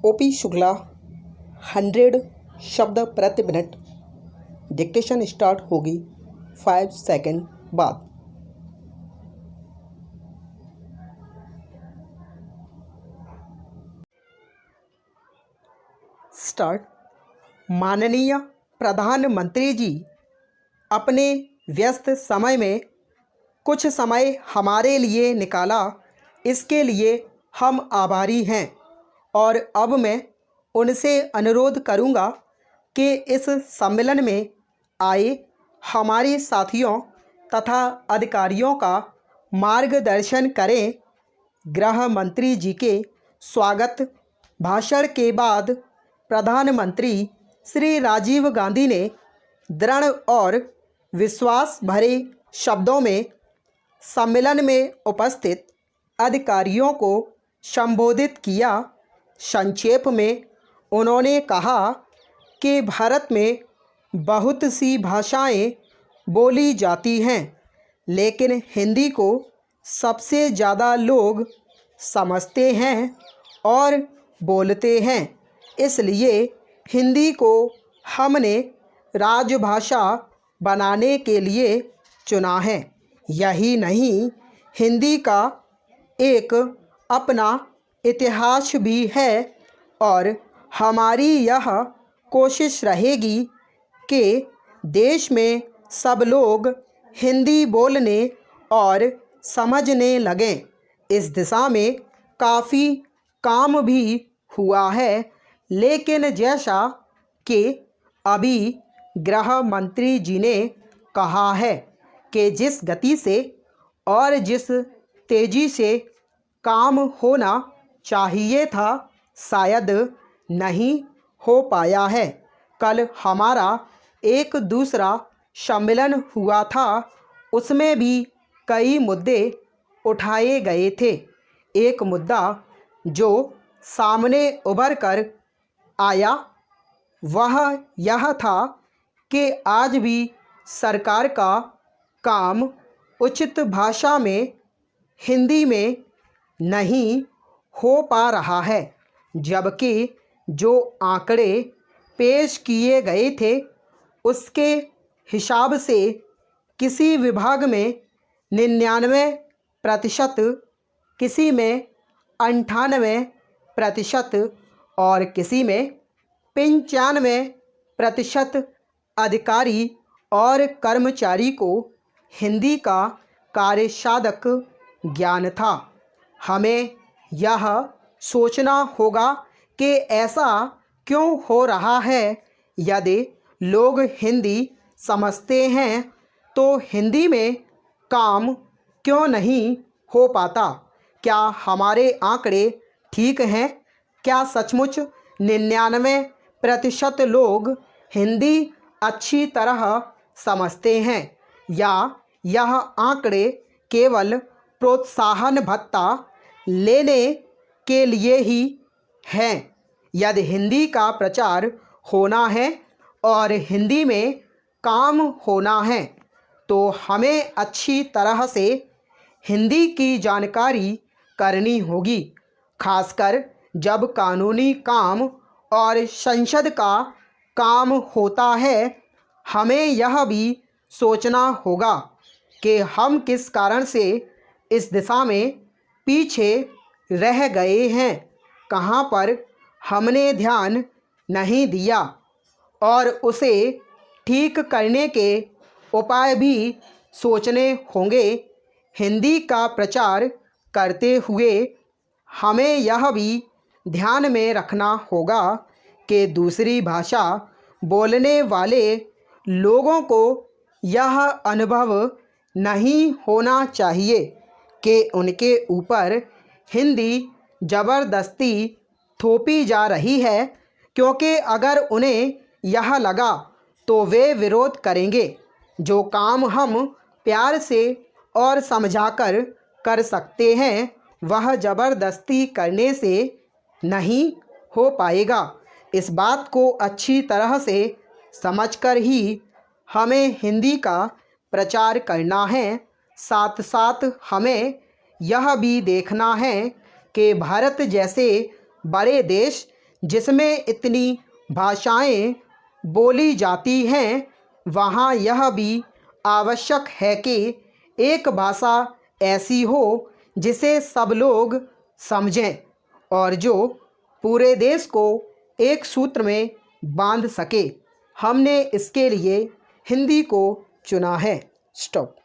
OP Shukla 100 शब्द प्रति minute. Dictation start होगी 5 सेकंड बाद। स्टार्ट। माननीय प्रधानमंत्री जी, अपने व्यस्त समय में कुछ समय हमारे लिए निकाला, इसके लिए हम आभारी हैं। और अब मैं उनसे अनुरोध करूंगा कि इस सम्मेलन में आए हमारे साथियों तथा अधिकारियों का मार्गदर्शन करें। गृह मंत्री जी के स्वागत भाषण के बाद प्रधानमंत्री श्री राजीव गांधी ने दृढ़ और विश्वास भरे शब्दों में सम्मेलन में उपस्थित अधिकारियों को संबोधित किया। संक्षेप में उन्होंने कहा कि भारत में बहुत सी भाषाएं बोली जाती हैं, लेकिन हिंदी को सबसे ज़्यादा लोग समझते हैं और बोलते हैं। इसलिए हिंदी को हमने राजभाषा बनाने के लिए चुना है। यही नहीं, हिंदी का एक अपना इतिहास भी है और हमारी यह कोशिश रहेगी कि देश में सब लोग हिंदी बोलने और समझने लगें। इस दिशा में काफ़ी काम भी हुआ है, लेकिन जैसा कि अभी गृह मंत्री जी ने कहा है कि जिस गति से और जिस तेज़ी से काम होना चाहिए था, शायद नहीं हो पाया है। कल हमारा एक दूसरा सम्मेलन हुआ था, उसमें भी कई मुद्दे उठाए गए थे। एक मुद्दा जो सामने उभर कर आया वह यह था कि आज भी सरकार का काम उचित भाषा में हिंदी में नहीं हो पा रहा है, जबकि जो आंकड़े पेश किए गए थे उसके हिसाब से किसी विभाग में 99%, किसी में 98% और किसी में 95% अधिकारी और कर्मचारी को हिंदी का कार्यसाधक ज्ञान था। हमें यह सोचना होगा कि ऐसा क्यों हो रहा है। यदि लोग हिंदी समझते हैं तो हिंदी में काम क्यों नहीं हो पाता? क्या हमारे आंकड़े ठीक हैं? क्या सचमुच 99% लोग हिंदी अच्छी तरह समझते हैं, या यह आंकड़े केवल प्रोत्साहन भत्ता लेने के लिए ही हैं? यदि हिंदी का प्रचार होना है और हिंदी में काम होना है तो हमें अच्छी तरह से हिंदी की जानकारी करनी होगी, खासकर जब कानूनी काम और संसद का काम होता है। हमें यह भी सोचना होगा कि हम किस कारण से इस दिशा में पीछे रह गए हैं, कहाँ पर हमने ध्यान नहीं दिया, और उसे ठीक करने के उपाय भी सोचने होंगे। हिंदी का प्रचार करते हुए हमें यह भी ध्यान में रखना होगा कि दूसरी भाषा बोलने वाले लोगों को यह अनुभव नहीं होना चाहिए कि उनके ऊपर हिंदी ज़बरदस्ती थोपी जा रही है, क्योंकि अगर उन्हें यह लगा तो वे विरोध करेंगे। जो काम हम प्यार से और समझाकर कर सकते हैं वह ज़बरदस्ती करने से नहीं हो पाएगा। इस बात को अच्छी तरह से समझकर ही हमें हिंदी का प्रचार करना है। साथ साथ हमें यह भी देखना है कि भारत जैसे बड़े देश जिसमें इतनी भाषाएं बोली जाती हैं, वहाँ यह भी आवश्यक है कि एक भाषा ऐसी हो जिसे सब लोग समझें और जो पूरे देश को एक सूत्र में बांध सके। हमने इसके लिए हिंदी को चुना है। स्टॉप।